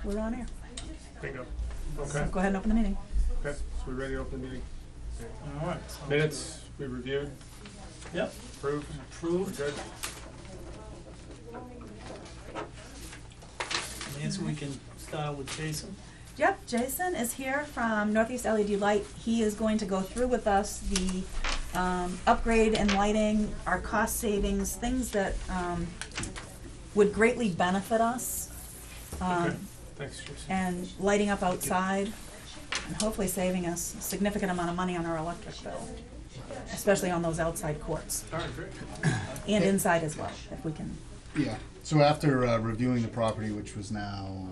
we're on air. Bingo. Okay. So go ahead and open the meeting. Okay, so we're ready to open the meeting. All right. Minutes, we reviewed, Yep. approved. Approved. We're good. Nancy, we can start with Jason. Yep, Jason is here from Northeast LED Light. He is going to go through with us the upgrade in lighting, our cost savings, things that would greatly benefit us. Okay, thanks, Jason. And lighting up outside, and hopefully saving us a significant amount of money on our electric bill, especially on those outside courts, All right, great. and inside as well, if we can. Yeah, so after reviewing the property, which was now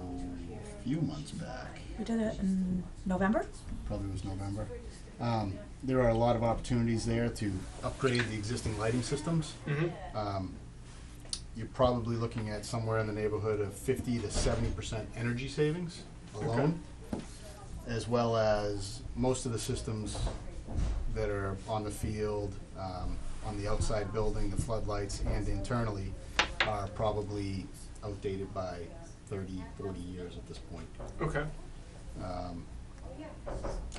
a few months back, We did it in November? probably was November, there are a lot of opportunities there to upgrade the existing lighting systems. Mm-hmm. You're probably looking at somewhere in the neighborhood of 50 to 70% energy savings alone, as well as most of the systems that are on the field, on the outside building, the floodlights, and internally are probably outdated by 30, 40 years at this point. Okay.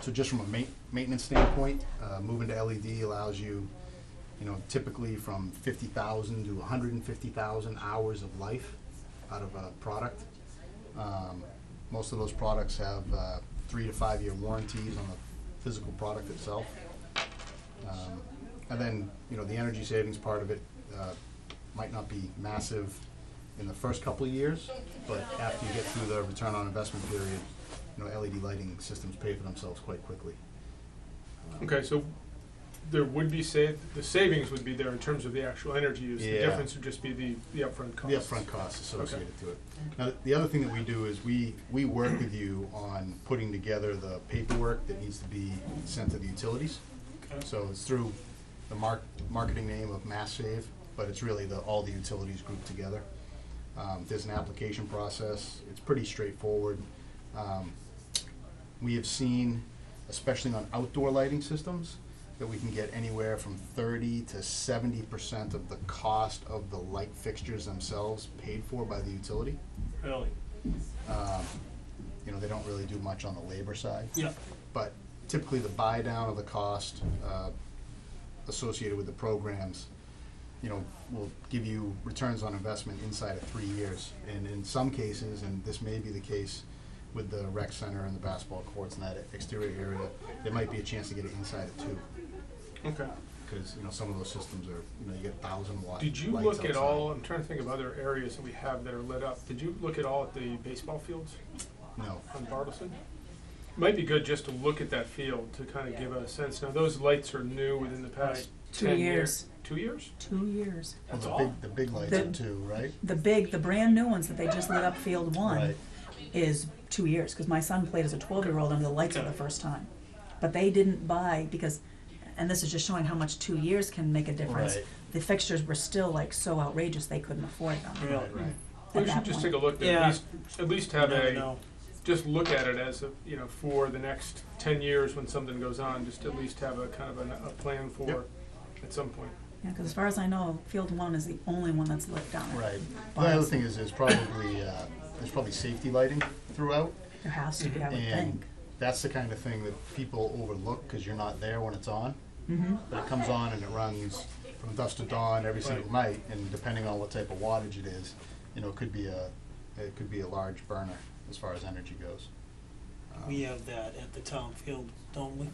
So just from a maintenance standpoint, moving to LED allows you, typically from 50,000 to 150,000 hours of life out of a product. Most of those products have 3 to 5 year warranties on the physical product itself. And then, the energy savings part of it might not be massive in the first couple of years, but after you get through the return on investment period, LED lighting systems pay for themselves quite quickly. Okay, so there would be the savings would be there in terms of the actual energy use. The Yeah. difference would just be the upfront cost. The upfront costs associated to it. Now, the other thing that we do is we work with you on putting together the paperwork that needs to be sent to the utilities. Okay. So it's through the marketing name of Mass Save, but it's really all the utilities grouped together. There's an application process. It's pretty straightforward. We have seen, especially on outdoor lighting systems, that we can get anywhere from 30 to 70% of the cost of the light fixtures themselves paid for by the utility. Really? They don't really do much on the labor side. Yeah. But typically the buy down of the cost associated with the programs, will give you returns on investment inside of 3 years. And in some cases, and this may be the case with the rec center and the basketball courts and that exterior area, there might be a chance to get it inside of 2. Okay. Because, some of those systems are, you get 1,000-watt Did you lights look at outside. all, I'm trying to think of other areas that we have that are lit up. Did you look at all at the baseball fields No. on Bartleson? Might be good just to look at that field to kind of give a sense. Now, those lights are new within the past 2 10 years. 2 years? 2 years. Well, That's all? the big lights The- are 2, right? The brand new ones that they just lit up Field 1 Right. is 2 years, because my son played as a 12-year-old under the lights for the first time. But they didn't buy, because, and this is just showing how much 2 years can make a difference. Right. The fixtures were still so outrageous they couldn't afford them. Really? Right. We At should that just point. take a look Yeah. at least You have never a, know. just look at it as for the next 10 years when something goes on, just at least have a kind of a plan for Yep. at some point. Yeah, because as far as I know, Field 1 is the only one that's lit down there. Right. The other thing is there's probably safety lighting throughout. There has to be, I would And think. that's the kind of thing that people overlook because you're not there when it's on. Mm-hmm. But it comes on and it runs from dusk to dawn every single night, and depending on what type of wattage it is, it could be a large burner as far as energy goes. We have that at the town field, don't we?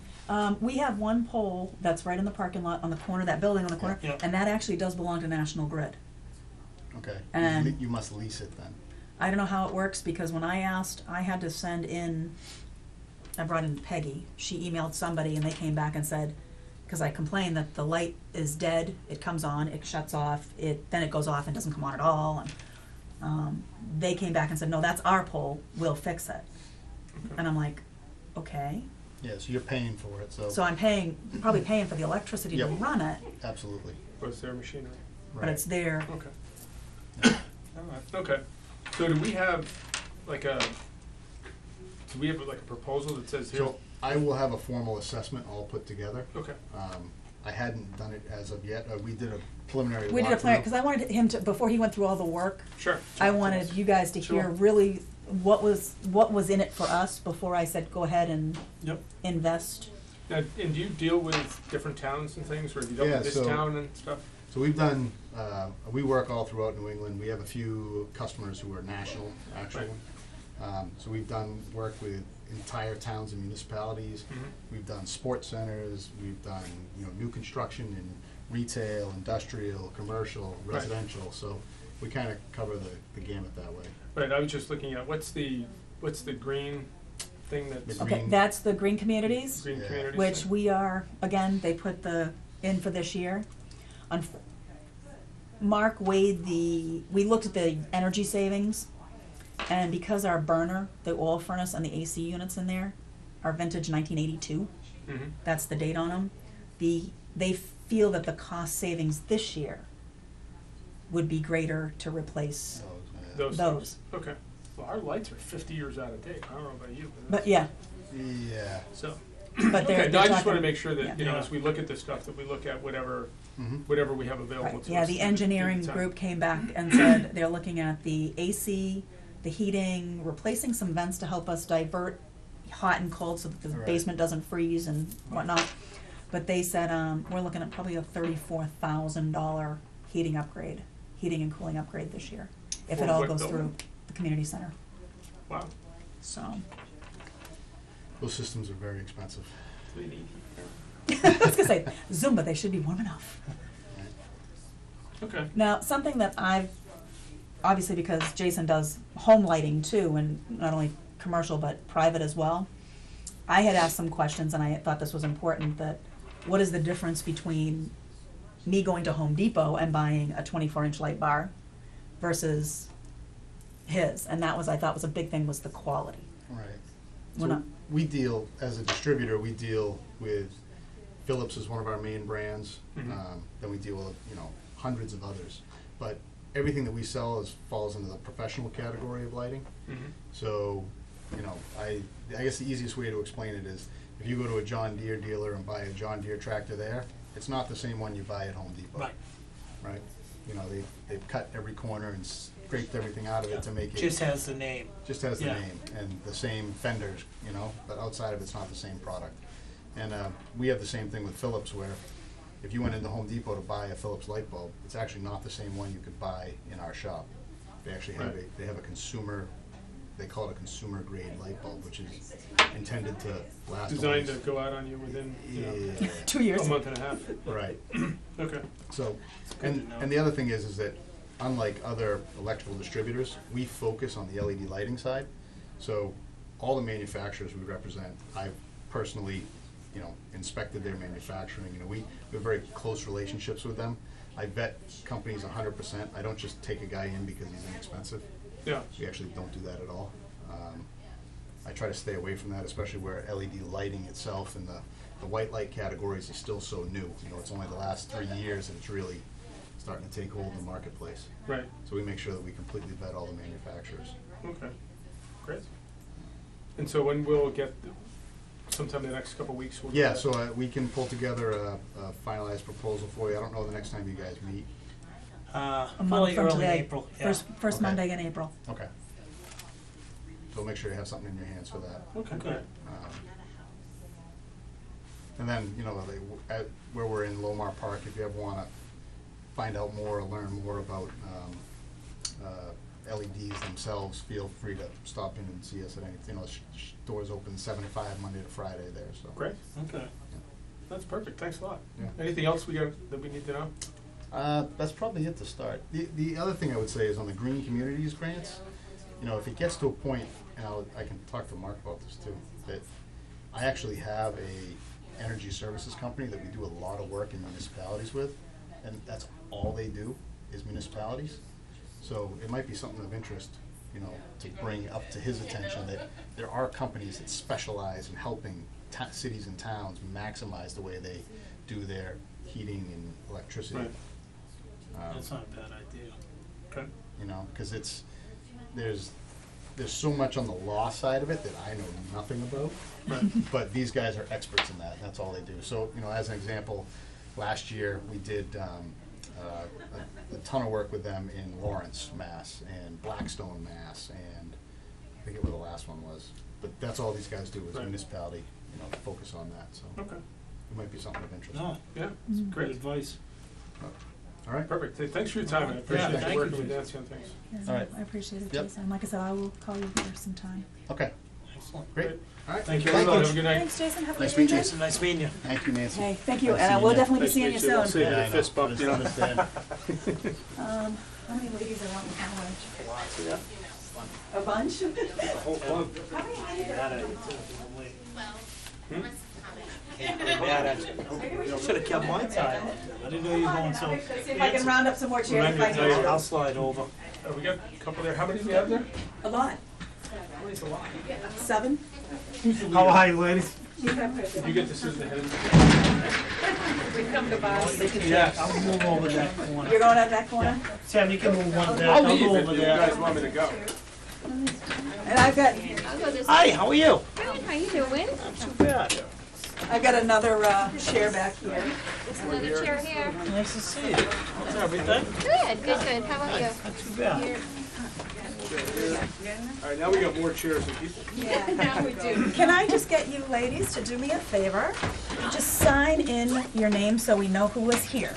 We have one pole that's right in the parking lot on the corner, that building on the corner, Yeah. and that actually does belong to National Grid. Okay. And- You must lease it then. I don't know how it works, because when I asked, I had to send in, I brought in Peggy, she emailed somebody and they came back and said, because I complained that the light is dead, it comes on, it shuts off, then it goes off and doesn't come on at all, and they came back and said, no, that's our pole, we'll fix it. And I'm like, okay. Yeah, so you're paying for it, So I'm probably paying for the electricity to Yep. run it, absolutely. What's their machinery? but it's there. Okay. All right. Okay. So do we have like a proposal that says here? So I will have a formal assessment all put together. Okay. I hadn't done it as of yet. We did a preliminary walkthrough. We did a plan, because I wanted him to, before he went through all the work, Sure. I wanted you guys to hear Sure. really what was in it for us before I said, go ahead and Yep. invest. Now, and do you deal with different towns and things, or have you dealt Yeah, with this so- town and stuff? So we've done, we work all throughout New England. We have a few customers who are national, actually. So we've done work with entire towns and municipalities. Mhm. We've done sports centers. We've done, new construction in retail, industrial, commercial, Right. residential. So we kind of cover the gamut that way. Right, I was just looking at, what's the green thing that's, The Okay, green- that's the green communities, green Yeah. communities? which thing? we are, again, they put in for this year. Mark weighed we looked at the energy savings, and because our burner, the oil furnace and the AC units in there are vintage 1982, Mhm. that's the date on them, they feel that the cost savings this year would be greater to replace Those those. things. Okay. Well, our lights are 50 years out of date. I don't know about you, but But yeah, Yeah. so. but they're Okay, no, I just want talking- to make sure that, yeah. as we look at this stuff, that we look at whatever Mhm. we have available Right, to us. yeah, the engineering at the time. group came back and said they're looking at the AC, the heating, replacing some vents to help us divert hot and cold so that the Right. basement doesn't freeze and whatnot. But they said, we're looking at probably a $34,000 heating and cooling upgrade this year, if For it all what goes building? through the community center, Wow. so. Those systems are very expensive. We need I was gonna say, Zumba, they should be warm enough. Okay. Now, something that obviously because Jason does home lighting too, and not only commercial but private as well, I had asked some questions and I thought this was important, that what is the difference between me going to Home Depot and buying a 24-inch light bar versus his? And that was, I thought was a big thing, was the quality. Right. We're So not- we deal, as a distributor, we deal with, Philips is one of our main brands. Mhm. Then we deal with, hundreds of others. But everything that we sell falls into the professional category of lighting. Mhm. So, I guess the easiest way to explain it is, if you go to a John Deere dealer and buy a John Deere tractor there, it's not the same one you buy at Home Depot. Right. Right? They've cut every corner and scraped everything out of it to make it. Just has the name. Just has the Yeah. name and the same fenders, but outside of it's not the same product. And we have the same thing with Philips, where if you went into Home Depot to buy a Philips light bulb, it's actually not the same one you could buy in our shop. They actually have Right. they have a consumer, they call it a consumer grade light bulb, which is intended to last. Designed to almost- go out on you within, Yeah, 2 years. a month and a half. right. Okay. So, good to know. and the other thing is that unlike other electrical distributors, we focus on the LED lighting side. So all the manufacturers we represent, I've personally, inspected their manufacturing. We have very close relationships with them. I vet companies 100%. I don't just take a guy in because he's inexpensive. Yeah. We actually don't do that at all. I try to stay away from that, especially where LED lighting itself and the white light categories is still so new. It's only the last 3 years and it's really starting to take hold in the marketplace. Right. So we make sure that we completely vet all the manufacturers. Okay. Great. And so when we'll get, sometime in the next couple of weeks, we'll. Yeah, get so we can pull together a finalized proposal for you. I don't know the next time you guys meet. A month Probably from early today, April, yeah. first Okay. Monday in April. Okay. So make sure you have something in your hands for that. Okay, Okay. great. And then, where we're in Lomar Park, if you ever want to find out more or learn more about LEDs themselves, feel free to stop in and see us at any, doors open 7 to 5, Monday to Friday there, so. Great, okay. That's perfect, thanks a lot. Yeah. Anything else that we need to know? That's probably it to start. The other thing I would say is on the green communities grants, if it gets to a point, and I can talk to Mark about this too, that I actually have a energy services company that we do a lot of work in municipalities with, and that's all they do is municipalities. So it might be something of interest, to bring up to his attention that there are companies that specialize in helping cities and towns maximize the way they do their heating and electricity. Right. That's not a bad idea. Okay. Because there's so much on the law side of it that I know nothing about. Right. But these guys are experts in that, and that's all they do. So, as an example, last year we did a ton of work with them in Lawrence, Mass, and Blackstone, Mass, and forget where the last one was. But that's all these guys do is Right. municipality, focus on that, so Okay, it might be something of interest. No, yeah, Mm. great great, advice. All right? perfect. Hey, thanks for your time, I Yeah, appreciate thank you you, working with Jason. Nancy on things. Yes, All right. I appreciate it, Yep. Jason. Like I said, I will call you for some time. Okay, Excellent. great. All right. Thank you Thank very you, much. have a good night. Thanks, Jason. Have a Nice good meeting you. evening. Jason, nice meeting you. Thank you, Nancy. Hey, thank you, Nice and I seeing will you. definitely be Nice seeing to you meet you. We'll soon. see you. Yeah, I know. Fist bump, I just yeah. understand. How many ladies are on the college? A bunch? Whole club. How many ladies are on the Should have kept my time. I didn't know you were going so. college? See if I can round up some more chairs. if I Remember, can. I'll slide over. We got a couple there, how many do we have there? A lot. It's a lot. 7? How are you, ladies? You get to sit in the head. Yeah, I'll move over that corner. You're going out that corner? Sam, you can move one back. I'll I'll leave go if over you there. guys want me to go. And I've got, Hi, how are you? Good, how you doing? Not too bad. I've got another chair back here. Another chair here. Nice to see you. How's everything? Good, good, good. How about you? Not too bad. All right, now we got more chairs than people. Now we do. Can I just get you ladies to do me a favor? Just sign in your name so we know who was here.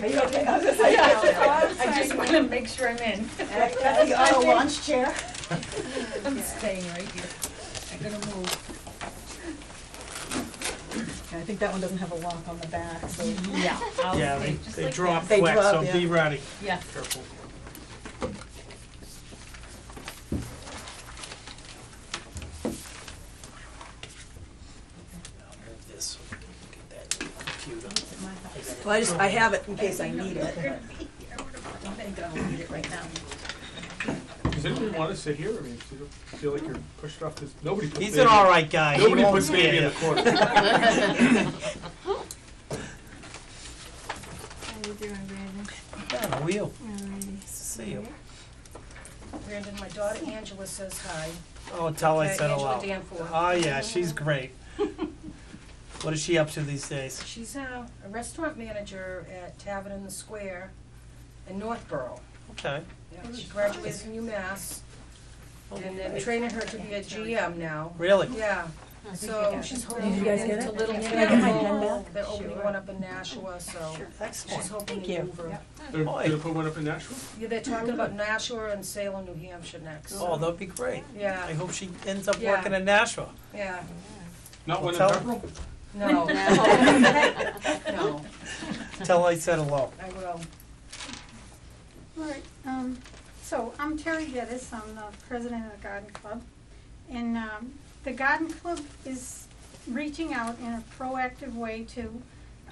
Are you okay? I was gonna say, I just want to make sure I'm in. That's the auto launch chair. I'm staying right here. I'm gonna move. I think that one doesn't have a lock on the back, so. Yeah. I'll Yeah, stay just they like drop They quick, drop, so yeah. be ready. that. Yeah. Careful. This, so we can get that computer. Well, I have it in case I need it. I don't think I'll need it right now. Does anybody want to sit here? I mean, do you feel like you're pushed off this, nobody puts He's baby- an all right guy. He Nobody won't puts baby in the scare corner. How you doing, Brandon? you. Yeah, how are you? Nice to see you. Brandon, my daughter Angela says hi. Oh, tell I Okay, said Angela hello. Danforth. Oh, yeah, she's great. What is she up to these days? She's a restaurant manager at Tavern in the Square in Northborough. Okay. Yeah, she graduated from UMass, and they're training her to be a GM now. Really? Yeah, so she's hoping Did you to guys get get into it? Little Can I get my pen Campbell. back? They're opening one up in Nashua, so she's Excellent. hoping Thank to you. move her. They're Boy. gonna put one up in Nashville? Yeah, they're talking about Nashua and Salem, New Hampshire next. Oh, that'd be great. I Yeah, hope she ends up Yeah. working in Nashua. yeah. Not one in Tell- Pepperell? No. No, Tell I said hello. I will. All right, so I'm Terry Geddes, I'm the president of the Garden Club. And the Garden Club is reaching out in a proactive way to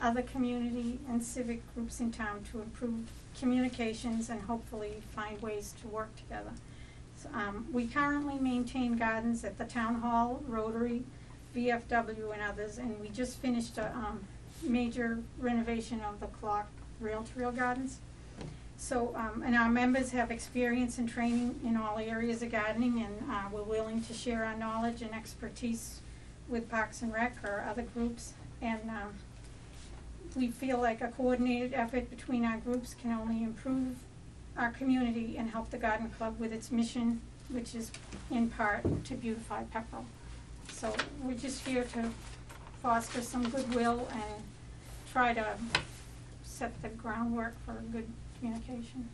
other community and civic groups in town to improve communications and hopefully find ways to work together. So, we currently maintain gardens at the Town Hall, Rotary, VFW and others, and we just finished a major renovation of the Clock Rail-to-Rail Gardens. So, and our members have experience and training in all areas of gardening, and we're willing to share our knowledge and expertise with Parks and Rec or other groups. And we feel like a coordinated effort between our groups can only improve our community and help the Garden Club with its mission, which is in part to beautify Pepperell. So we're just here to foster some goodwill and try to set the groundwork for good communication.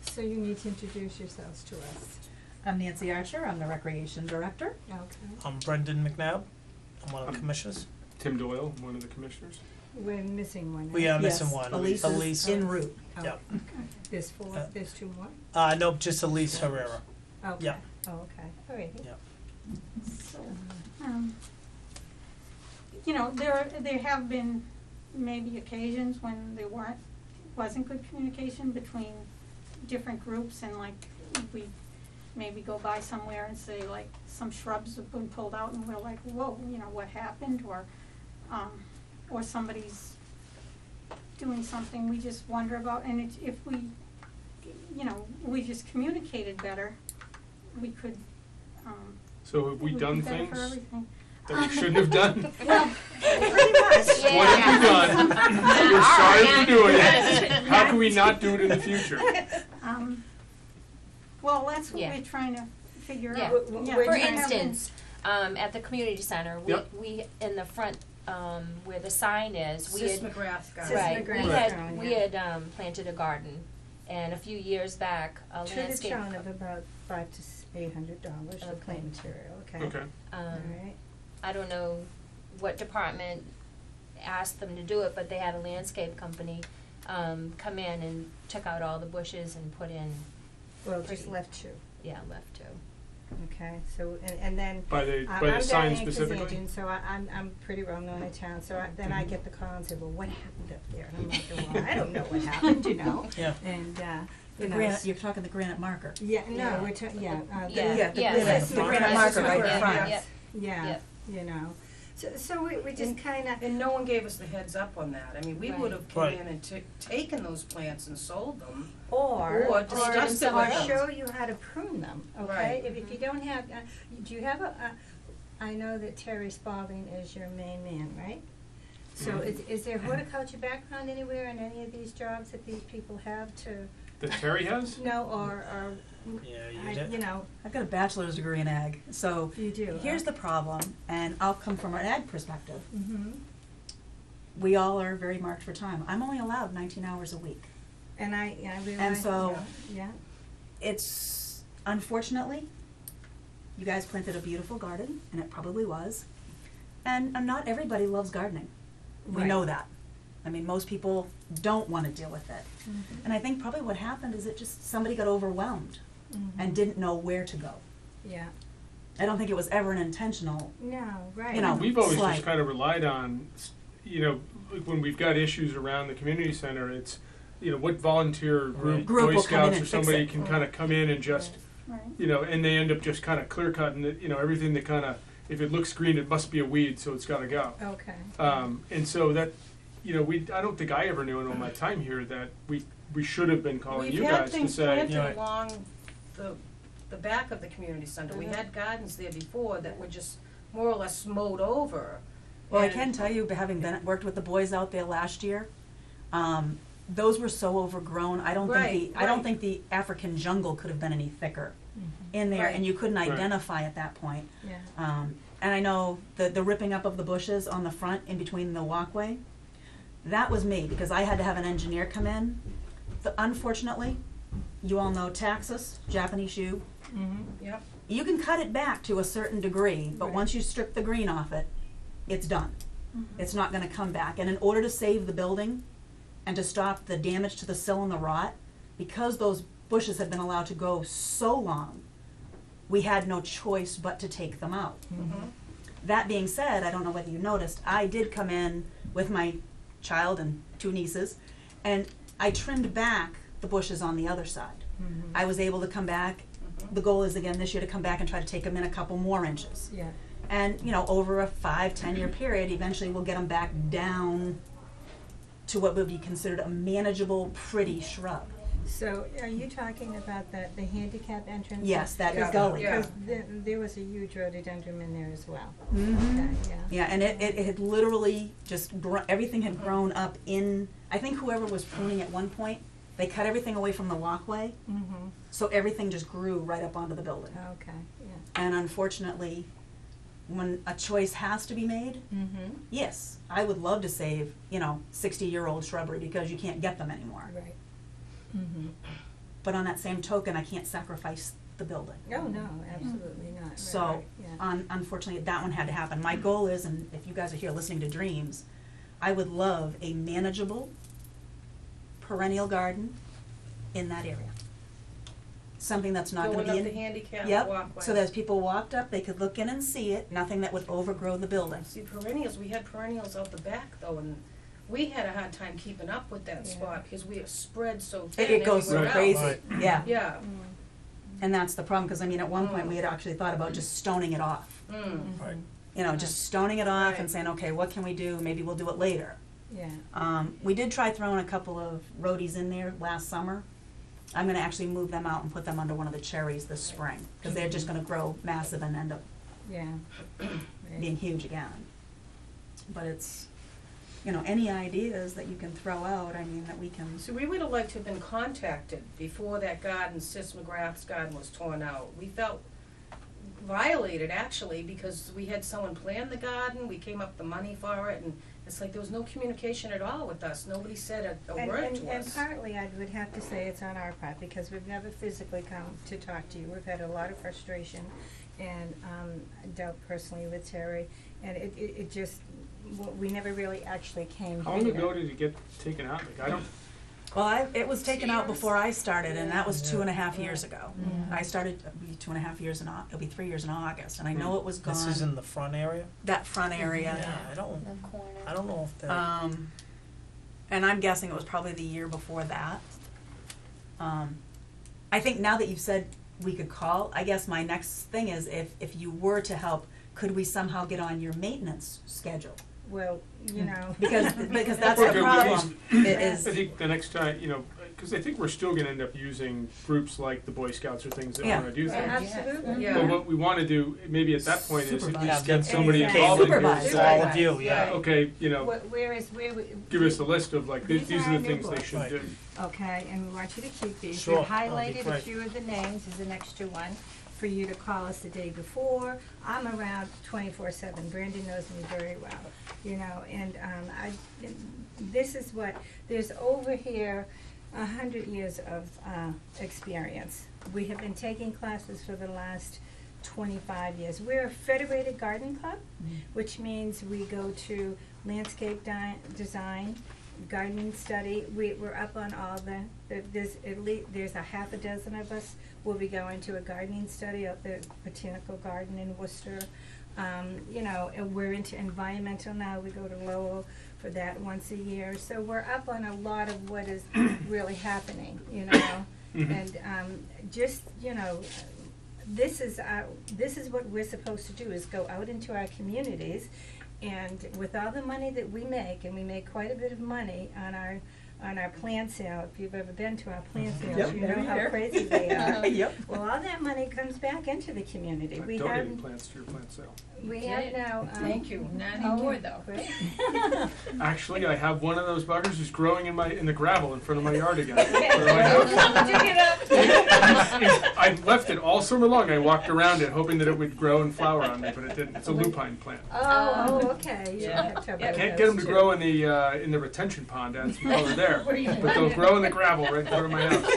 So you need to introduce yourselves to us. I'm Nancy Archer, I'm the Recreation Director. Okay. I'm Brendan McNabb. I'm one of the commissioners. Tim Doyle, one of the commissioners. We're missing one. We now. are missing Yes, one. Elise is Elise. en route. Oh, Yeah. okay. There's there's 2 more? No, just Elise Herrera. Okay. Yeah. Oh, okay. All right. Yeah. So, you know, there have been maybe occasions when there wasn't good communication between different groups, and like we maybe go by somewhere and say like some shrubs have been pulled out and we're like, whoa, you know, what happened, or somebody's doing something we just wonder about, and if we, you know, we just communicated better, we could, So have we it would done be better things for everything. that we shouldn't have done? Well, pretty much. what have we done? We're sorry for doing it. How can we not do it in the future? Well, that's what Yeah. we're trying to figure Yeah. out. W- Yeah, w- For we have instance, at the community center, Yep. we in the front, where the sign is, we Sis had, McGrath guy. Sis right, McGrath we Right. had, we had, planted a garden, and a few years back, a To the landscape, tune of about $500 to $800 for Okay. plant material, okay? Okay. All right. I don't know what department asked them to do it, but they had a landscape company, come in and check out all the bushes and put in, Well, just Pretty. left two, left too. okay? So, and then. By the I'm sign Diane specifically? Kazanjian, so I'm pretty well known in town, so then I get the call and say, well, what happened up there? And I'm like, well, I don't know what happened, you know? Yeah. And, The you know. granite, you're talking the granite marker. Yeah, no, Yeah. we're the Yeah, the yeah, granite- sis the granite McGrath. marker right in Yeah. front. Yep. yeah, Yep. you know. So we just kinda, And no one gave us the heads up on that. I mean, we Right. would have come Right. in and taken those plants and sold them. or discussed it or with them. show you how to prune them, okay? Right. If you don't have, do you have I know that Terry Spalding is your main man, right? So is there horticulture background anywhere in any of these jobs that these people have to, That Terry has? no, or, Yeah, you know, I've got a bachelor's degree in ag, so you do. here's the problem, and I'll come from an ag perspective. Mm-hmm, We all are very marked for time. I'm only allowed 19 hours a week. and I realize, so- yeah, It's, unfortunately, you guys planted a beautiful garden, and it probably was. And not everybody loves gardening. We Right. know that. I mean, most people don't want to deal with it. Mhm. And I think probably what happened is it just, somebody got overwhelmed and didn't know where to go. yeah, I don't think it was ever an intentional, no, right. You know, We've always slight. just kind of relied on, you know, like when we've got issues around the community center, it's, you know, what volunteer group, Right. Group Boy will come in Scouts and or fix somebody it. can kind of come in and just, Right. you know, and they end up just kind of clear cutting it, you know, everything that kind of, if it looks green, it must be a weed, so it's got to go. Okay. And so that, you know, I don't think I ever knew in all my time here that we should have been calling you We've had guys to things say, planted Yeah. along the back of the community center. We had gardens there before that were just more or less mowed over. well, I And- can tell you, having worked with the boys out there last year, those were so overgrown, I don't think Right, I don't right. think the African jungle could have been any thicker in there, Right. and you couldn't Right. identify at that point. Yeah. And I know the ripping up of the bushes on the front in between the walkway, that was me, because I had to have an engineer come in. Unfortunately, you all know Taxus, Japanese yew, Mm-hmm. Yep. you can cut it back to a certain degree, but Right. once you strip the green off it, it's done. Mm-hmm. It's not gonna come back, and in order to save the building and to stop the damage to the sill and the rot, because those bushes had been allowed to go so long, we had no choice but to take them out. That being said, I don't know whether you noticed, I did come in with my child and 2 nieces, and I trimmed back the bushes on the other side. Mm-hmm. I was able to come back, the goal is again this year to come back and try to take them in a couple more inches. Yeah. And, you know, over a 5-10 year period, eventually we'll get them back down to what would be considered a manageable, pretty shrub. So are you talking about the handicap entrance? Yes, that Yeah. gully. Yeah. Because there was a huge rhododendron in there as well. Mhm. Okay, yeah. Yeah, and it had literally just, everything had grown up in, I think whoever was pruning at one point, they cut everything away from the walkway, Mm-hmm, so everything just grew right up onto the building. okay, yeah. And unfortunately, when a choice has to be made, Mm-hmm, yes, I would love to save, 60-year-old shrubbery because you can't get them anymore. right. Mm-hmm. But on that same token, I can't sacrifice the building. Oh, no, absolutely not. Right, So, right, yeah. unfortunately, that one had to happen. My goal is, and if you guys are here listening to Dreams, I would love a manageable perennial garden in that area. Something that's not gonna Going be up the in, handicap yep, walkway. so that as people walked up, they could look in and see it, nothing that would overgrow the building. See, perennials, we had perennials out the back though, and we had a hard time keeping up with that Yeah. spot because we are spread so thin It goes so everywhere crazy, else. Right. yeah. Yeah. And that's the problem, because I mean, at one point, we had actually thought about just stoning it off. Mm. Right. Just stoning it off and Right. saying, okay, what can we do? Maybe we'll do it later. Yeah. We did try throwing a couple of roadies in there last summer. I'm gonna actually move them out and put them under one of the cherries this spring, because they're just gonna grow massive and end up Yeah. being huge again. But you know, any ideas that you can throw out, I mean, that we can. So we would have liked to have been contacted before that garden, Sis McGrath's garden was torn out. We felt violated actually because we had someone plan the garden, we came up with the money for it, and it's like there was no communication at all with us. Nobody said a word to us. And partly I would have to say it's on our part because we've never physically come to talk to you. We've had a lot of frustration and dealt personally with Terry, and it just, we never really actually came How here. long ago did it get taken out? Like, I don't, Well, it was taken out before I started, and that was 2.5 years ago. Yeah. I started, it'll be 2.5 years in it'll be 3 years in August, and I know it was gone. This is in the front area? That front area. Yeah, I don't know if that. And I'm guessing it was probably the year before that. I think now that you've said we could call, I guess my next thing is if you were to help, could we somehow get on your maintenance schedule? Well, you know. Because that's Okay, the well, problem, it is. I think the next time, you know, because I think we're still gonna end up using groups like the Boy Scouts or things that Yeah. wanna do things. Absolutely. Yeah. But what we wanna do, maybe at that point, is at Supervise. least get Yeah, somebody exactly. involved in here. Supervise. It's all of you, yeah. Okay, you know, Where we. give us a list of like, These these are are our the new things they books. should do. Okay, and we want you to keep these. Sure, We've that'll be highlighted a great. few of the names as an extra one for you to call us the day before. I'm around 24/7. Brandon knows me very well, you know, and this is what, there's over here 100 years of experience. We have been taking classes for the last 25 years. We're a federated garden club, which means we go to landscape design, gardening study. We're up on all there's at least, there's a half a dozen of us will be going to a gardening study at the Botanical Garden in Worcester. You know, and we're into environmental now. We go to Lowell for that once a year. So we're up on a lot of what is really happening, you know. And just, you know, this is what we're supposed to do, is go out into our communities, and with all the money that we make, and we make quite a bit of money on our plant sale. If you've ever been to our plant sales, Yep, you know every how year. crazy they are. Yep. Well, all that money comes back into the community. I've We donated have, plants to your plant sale. we have now. Thank you. Not Oh, anymore though. great. Actually, I have one of those buggers just growing in the gravel in front of my yard again. In front of my house. Dig it up. I left it all summer long. I walked around it hoping that it would grow and flower on me, but it didn't. It's a lupine plant. Oh, okay. You Yeah. have trouble I with can't get them those to too. grow in the retention pond down over there, but they'll grow in the gravel right in front of my house.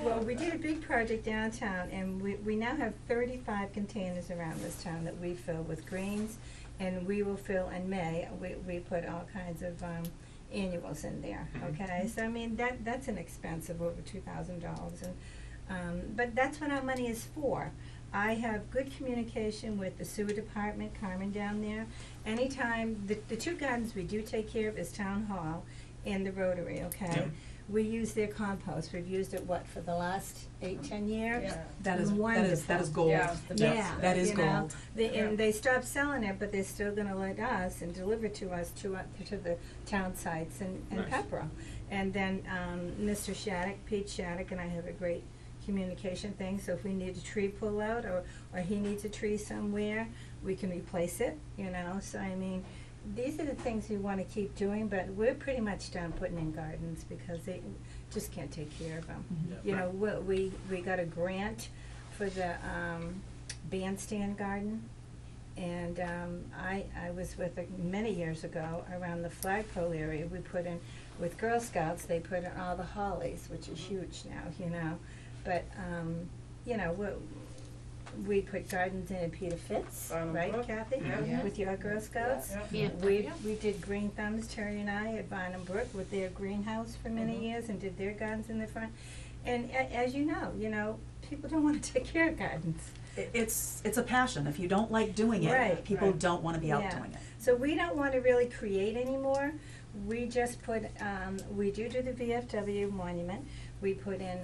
Well, we did a big project downtown, and we now have 35 containers around this town that we fill with greens, and we will fill in May. We put all kinds of annuals in there, okay? So, I mean, that's an expense of over $2,000, and but that's what our money is for. I have good communication with the sewer department, Carmen down there. Anytime, the two gardens we do take care of is Town Hall and the Rotary, okay? Yep. We use their compost. We've used it, for the last 8-10 years? Yeah. That is Wonderful. gold. Yeah, the best. Yeah. That is you know, gold. And they stopped selling it, but they're still gonna let us and deliver to us to the town sites in Nice. Pepperell. And then, Mr. Shattuck, Pete Shattuck, and I have a great communication thing, so if we need a tree pull out, or he needs a tree somewhere, we can replace it, you know, so I mean, these are the things we wanna keep doing, but we're pretty much done putting in gardens, because they just can't take care of them. You know, we got a grant for the, bandstand garden, and, I was with many years ago, around the flagpole area, we put in, with Girl Scouts, they put in all the hollies, which is huge now, you know, but, you know, we put gardens in Peter Fitz, right, Brook. Kathy? Yeah. With your Girl Scouts? Yeah. Yeah. We did Green Thumbs, Terry and I, at Barnum Brook with their greenhouse for many years, and did their gardens in the front. And as you know, people don't wanna take care of gardens. It's a passion. If you don't like doing it, Right, people right. don't wanna be out Yeah. doing it. So we don't wanna really create anymore. We just put, we do the VFW monument. We put in,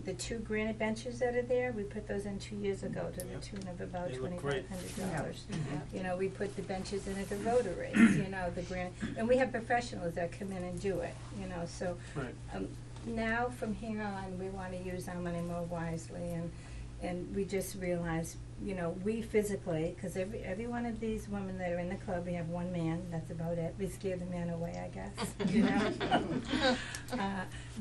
the 2 granite benches that are there. We put those in 2 years ago to the Yep. tune of about They look great. $2,500. You know, we put the benches in at the Rotary, you know, the granite, and we have professionals that come in and do it, you know, so. Right. Now, from here on, we wanna use our money more wisely, and, and we just realized, you know, we physically, cause every one of these women that are in the club, we have one man, that's about it, we scare the man away, I guess, you know?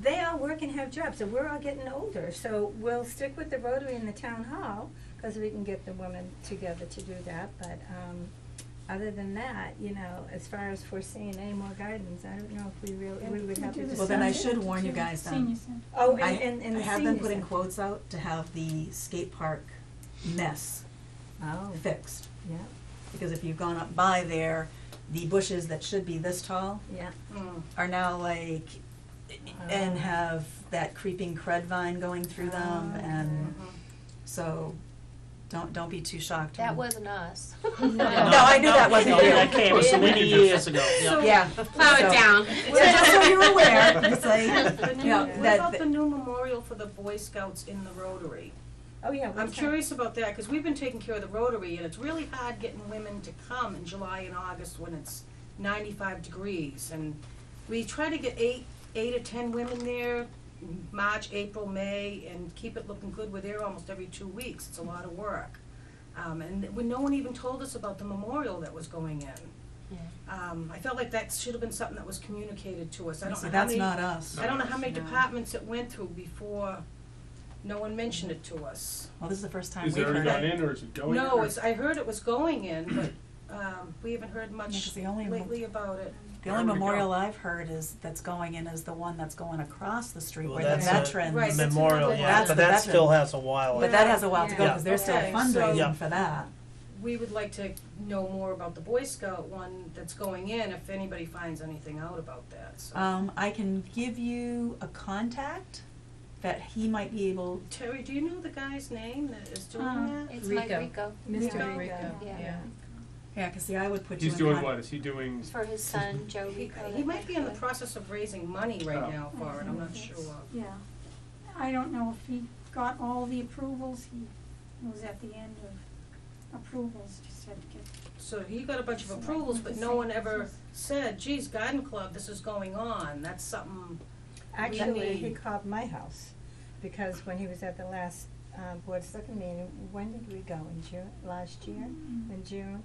They all work and have jobs, so we're all getting older, so we'll stick with the Rotary in the town hall, cause we can get the women together to do that, but, other than that, you know, as far as foreseeing any more gardens, I don't know if we would have to Do the decide. Well, then I senior should warn you center, guys then. Senior center. Oh, I and the have been senior putting center. quotes out to have the skate park mess Oh, fixed. yeah, Because if you've gone up by there, the bushes that should be this tall yeah. are now like, and have that creeping crud vine going through them, Oh, and so don't be too shocked. That when- wasn't us. No, I knew that wasn't No, you. that came so many years ago, yeah. Yeah. Plow it down. So just so you're aware, it's like, The new, you know, what that, about the new memorial for the Boy Scouts in the Rotary? Oh, yeah, I'm what's that? curious about that, cause we've been taking care of the Rotary, and it's really hard getting women to come in July and August when it's 95 degrees, and we try to get eight or 10 women there, March, April, May, and keep it looking good. We're there almost every 2 weeks. It's a lot of work. And when no one even told us about the memorial that was going in. I felt like that should have been something that was communicated to us. I don't see, know how that's many, not us. I don't know how many departments it went through before no one mentioned it to us. Well, this is the first time Is we've it already heard gone it. in, or is it going in? No, or- it's, I heard it was going in, but, we haven't heard Yeah, much 'cause the only lately about it. The only There we go. memorial I've heard is, that's going in is the one that's going across the street Well, where the that's a veterans. Right, that's Memorial, another yeah, one. but That's that the still veterans. has a while. But that has a while to go, Yeah. cause they're still Okay, so- fundraising Yeah. for that. We would like to know more about the Boy Scout one that's going in, if anybody finds anything out about that, so. I can give you a contact that he might be able, Terry, do you know the guy's name that is doing that? It's Mike Rico. Rico. Mr. Rico. Yeah. yeah, cause see, I would put you in He's doing con- what? Is he doing? It's for his son, Joe He, Rico. he that might be in the passed process of raising money right Oh. now for it, I'm not sure. Yeah, I don't know if he got all the approvals, he was at the end of approvals, just had to get. So he got a bunch of approvals, but no one ever said, geez, Garden Club, this is going on, that's something. Actually, he need- called my house, because when he was at the last, board of selectmen meeting, when did we go, in June, last year, in June?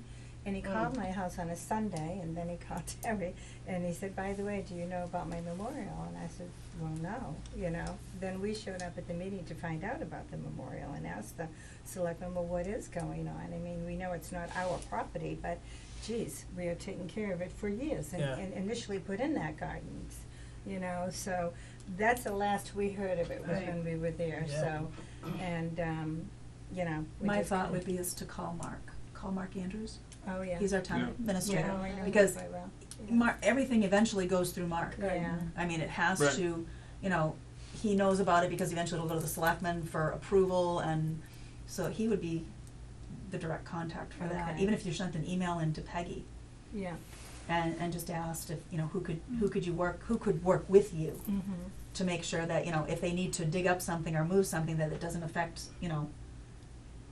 And he called my house on a Sunday, and then he called Terry, and he said, by the way, do you know about my memorial? And I said, well, no, you know. Then we showed up at the meeting to find out about the memorial and asked the selectmen, well, what is going on? I mean, we know it's not our property, but geez, we are taking care of it for years, Yeah. and initially put in that gardens, you know, so that's the last we heard of it, was Right. when we were there, Yeah. so, and, you know, we My just thought kinda- would be is to call Mark Andrews. Oh, yeah. He's our town Yeah. administrator. Yeah, I know him Because quite well. Mark, everything eventually goes through Mark. Yeah. I mean, it has Right. to, you know, he knows about it because eventually it'll go to the selectmen for approval, and so he would be the direct contact for that. Okay. Even if you sent an email in to Peggy Yeah. and just asked if, you know, who could work with you Mm-hmm. to make sure that, you know, if they need to dig up something or move something, that it doesn't affect, you know,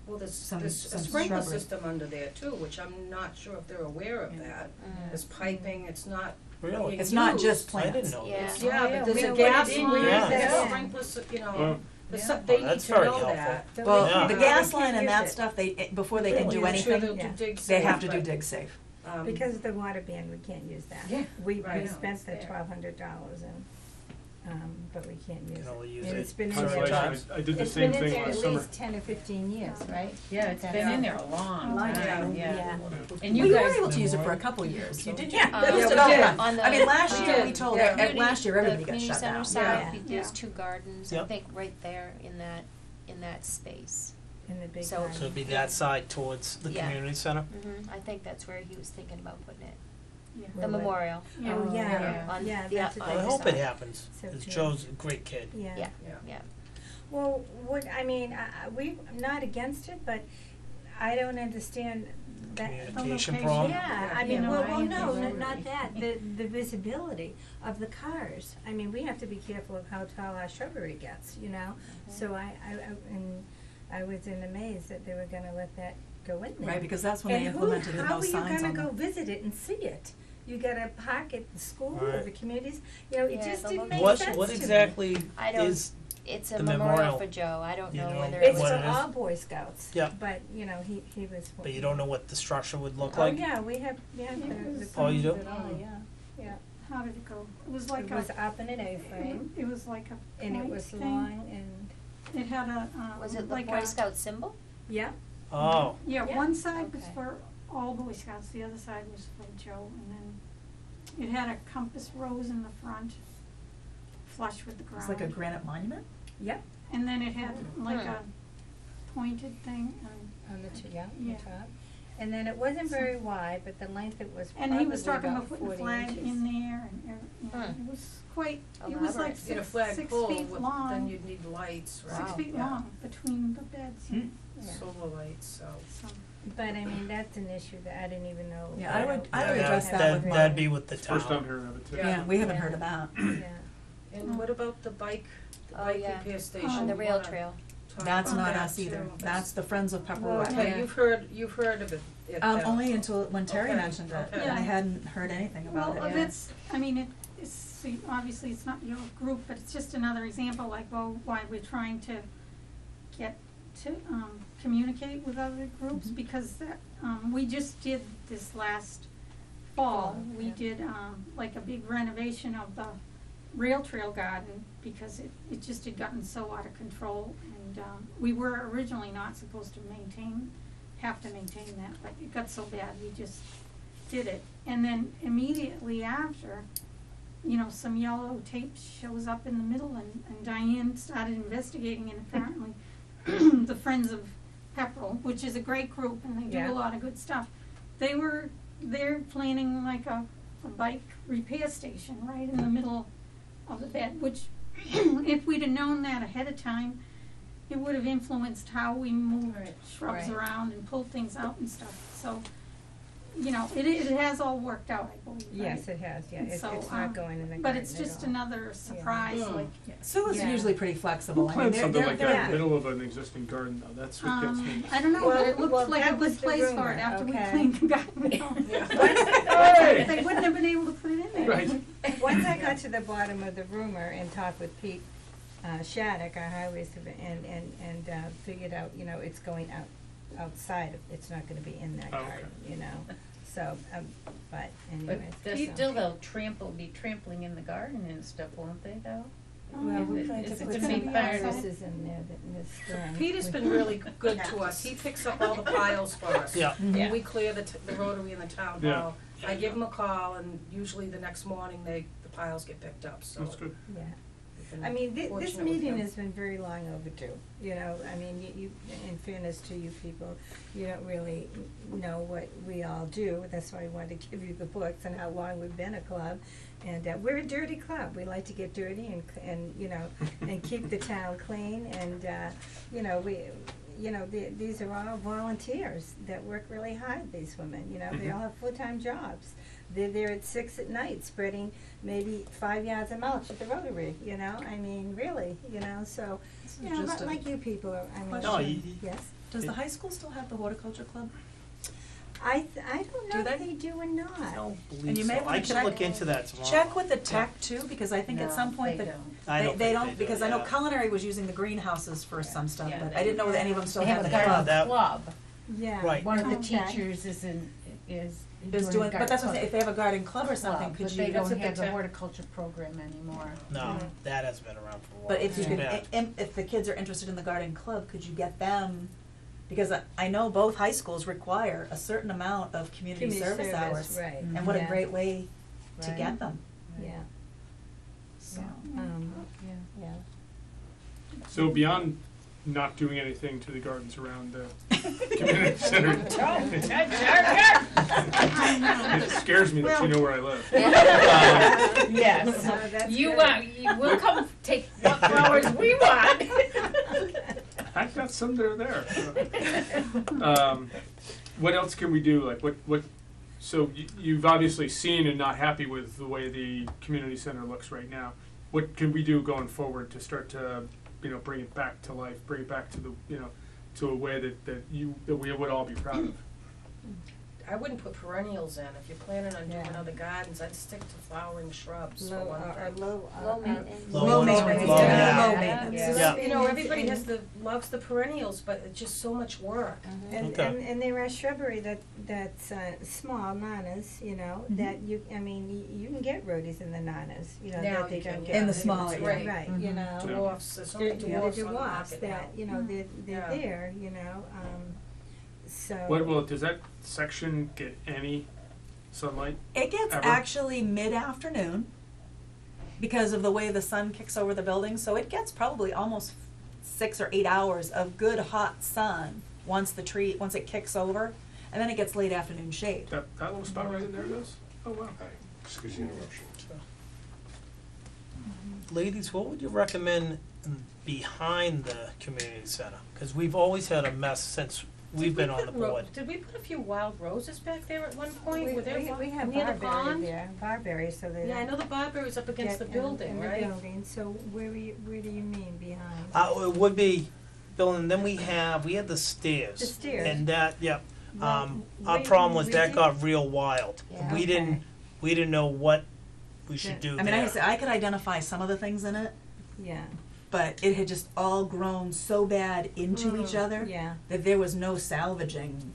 Well, there's Some a sprinkler shrubbery. system under there too, which I'm not sure if they're aware of that. Mm. There's piping, it's not Really? being it's not used. just I plants. didn't know Yeah. this. Yeah, Oh, yeah, but there's we a know gas what it is. line, Yeah. there's Yeah. sprinklers, you know, Well, there's Yeah. some, they Oh, need that's to very know helpful. that. Well, Yeah. the Yeah. gas They line can't and that use it. stuff, before they can Really? do I'm sure anything, they'll Yeah. do dig they safe, have to do but, dig safe. Because of the water ban, we can't use that. Yeah, We right. spent the Yeah. $1,200 and, but we can't use it. Can only use And it it's been in certain there. times. I did the It's same been in thing there last at summer. least 10 or 15 years, right? Yeah, it's been in there a long Long time, time. yeah. Yeah. And Well, you you were guys, able to use it for a couple years. you did, Yeah, Um, that was Yeah, it we all did. done. On the, I mean, last year, we um, told, yeah. last year, everybody got community shut center down. side, Yeah. there's Yeah. 2 gardens, I Yep. think, right there in that space. In the big So- garden. So it'd be that side towards the Yeah. community center? I think that's where he was thinking about putting it, Yeah. the Where would- memorial. Yeah. Oh, yeah, Yeah. On yeah, the that's a o- I good other hope side. it happens, So 'cause too. Joe's a great kid. Yeah. Yeah. Yeah. Yeah. Well, I'm not against it, but I don't understand that. Communication location. problem? Yeah, I You mean, know, well, I well, no, agree. not that, the visibility of the cars. I mean, we have to be careful of how tall our shrubbery gets, you know? So I was in amaze that they were gonna let that go in there. Right, because that's when they implemented the no signs How on are you gonna go them. visit it and see it? You gotta park at the school or Right. the communities, you know, it Yeah, just the didn't make location. sense What to me. exactly I don't- is it's a The memorial memorial, for Joe, I don't you know know, whether it It's was. what for it is. all Boy Scouts. Yeah. But, you know, he was. But you don't know what the structure would look Oh, like? yeah, we have, the Oh, you do? plans and all, yeah, yeah. How did it go? It was like It was up in an A-frame, it was like a and it point was thing. long and, It had a, Was it the like Boy a, Scout symbol? yeah, Oh, yeah, Yeah. one side was Okay. for all Boy Scouts, the other side was for Joe, and then it had a compass rose in the front, flush with the ground. It's like a granite monument? yep, And then it had like Hmm. a pointed thing, on the yeah, Yeah. the top. And then it wasn't very wide, but the length it was and he was probably talking about about putting the 40 flag inches. in there, and you know, Hmm. it was quite, it was like Elaborate. In a six flagpole, feet with- long. then you'd need lights, right? 6 feet Yeah. long between the beds, Hmm. Yeah. Solar lights, so. so. But I mean, that's an issue that I didn't even know. Yeah, I would yeah, address that with that'd be with the town. First time hearing of it too. Yeah, we haven't Yeah. heard of that. Yeah. And what about the bike Oh, yeah. repair station? On the You rail wanna trail. talk That's about not that us either. too? That's the Friends of Pepper Well, Rock. Okay, Yeah. you've heard of it. Only until when Terry Okay, mentioned it, okay. and I hadn't heard anything about Well, it. that's, I mean, it's, obviously it's not your group, but it's just another example, like, well, why we're trying to get to, communicate with other groups, Mhm. because that, we just did this last fall, we yeah. did, like a big renovation of the rail trail garden, because it just had gotten so out of control, and, we were originally not supposed to have to maintain that, but it got so bad, we just did it. And then immediately after, you know, some yellow tape shows up in the middle, and Diane started investigating, and apparently the Friends of Pepperell, which is a great group, and they do Yeah. a lot of good stuff, they're planning like a bike repair station right in the middle of the bed, which if we'd have known that ahead of time, it would have influenced how we moved Right. shrubs Right. around and pulled things out and stuff, so, you know, it has all worked out, I believe, right? Yes, it has, yeah, And it's so, not going in the garden but it's at just all. another surprise, Yeah. like, Yeah. Sue's Yeah. usually pretty flexible. Who I mean, plans something like they're that in the good. middle of an existing garden though? That's what gets me. I don't know, Well, but it well, looked like a that was good the place for rumor, it after we okay. cleaned the garden out. Hey! They wouldn't have been able to put it in there. Right. Once I got to the bottom of the rumor and talked with Pete Shattuck, our highway and figured out, you know, it's going outside, it's not gonna be in that Oh, okay. garden, you know, so, but anyways. But so- still they'll be trampling in the garden and stuff, won't they, though? Well, Is we're it- trying is to it put gonna be some part of outside. This is in there that this spring. Peter's been really good to us, he picks up all the piles for us. Yeah. When we clear the rotary in the town Yeah. hall, I give him a call, and usually the next morning the piles get picked up, so. That's good. Yeah. we've been I mean, this fortunate with meeting him. has been very long overdue, you know, I mean, you, in fairness to you people, you don't really know what we all do, that's why I wanted to give you the books and how long we've been a club. And, we're a dirty club, we like to get dirty and, you know, and keep the town clean, and, you know, these are all volunteers that work really hard, these women, you know, they all have full-time jobs. They're there at 6 at night spreading maybe 5 yards of mulch at the Rotary, you know, I mean, really, you know, so, This is you know, just not a like you people, I mean, question. yes. Does the high school still have the horticulture club? I don't Do know if they? they do or not. I don't And believe you may so. wanna I can check- look into that tomorrow. Check with the tech too, because I think at some point they that don't. I don't they think don't, do, because I know yeah. culinary was using the greenhouses for some stuff, Yeah, but they- I didn't know that any of them still They have had a the garden club. That- club. Yeah. Right. One of the Okay. teachers is Is doing, but that's what I'm saying, if they have a garden club or something, club, could but you? they That's don't what have the the tech- horticulture program anymore. No, Mm. that has been around for a while. But if you Too could, bad. if the kids are interested in the garden club, could you get them? Because I know both high schools require a certain amount of community service hours. Right. And what a Yeah. great way to Right. get them, Yeah, so. yeah. So beyond not doing anything to the gardens around the community center, it scares me that you know where I live. Yes. That's You good. we'll come take what flowers we want. I've got some that are there. What else can we do? Like what? So you've obviously seen and not happy with the way the community center looks right now. What can we do going forward to start to, bring it back to life, bring it back to the, to a way that we would all be proud of? I wouldn't put perennials in. If you're planning on doing Yeah. other gardens, I'd stick to flowering shrubs for Low, one or thing. Low maintenance. Low maintenance, Low, yeah. low maintenance. Yeah. You know, everybody loves the perennials, but it's just so much work. Okay. And there are shrubbery that's small nanas, you know, that you can get rhodies in the nanas, you know, Now that they you can, don't yeah. get In the That's smaller, right. right, Mhm. you know. Dwarfs, there's so They're, many they're dwarfs on the dwarfs market now. that, you know, they're Yeah. there, you know, so. Well, does that section get any sunlight? It gets Ever? actually mid-afternoon because of the way the sun kicks over the building, so it gets probably almost 6 or 8 hours of good hot sun once it kicks over, and then it gets late afternoon shade. That little spot right in there does? Oh, wow. Excuse the interruption. Ladies, what would you recommend behind the community center? Because we've always had a mess since we've been on the board. Did we put a few wild roses back there at one point? We Were there we have near the barberry pond? there, barberry, so they Yeah, I know the barberry's up against the building, in right? the building, so where do you mean behind? It would be, Bill, and then we had the stairs. The stairs. And that, yep. Well, Our we- problem was we that did- got real wild. Yeah. We Okay. didn't know what we should Yeah. do I mean, there. I could identify some of the things in it, Yeah, but it had just all grown so bad into each other yeah. that there was no salvaging.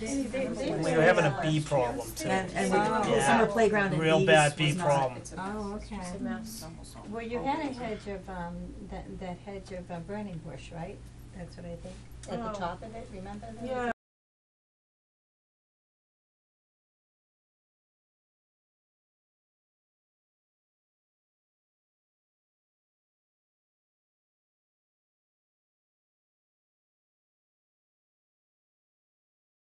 We were having a bee problem too. And Oh. the summer playground in Real East bad bee was not- problem. Oh, okay. It's a mess. Well, you had a hedge of, that hedge of burning bush, right? That's what I think. At the Oh. top of it, remember that? Yeah,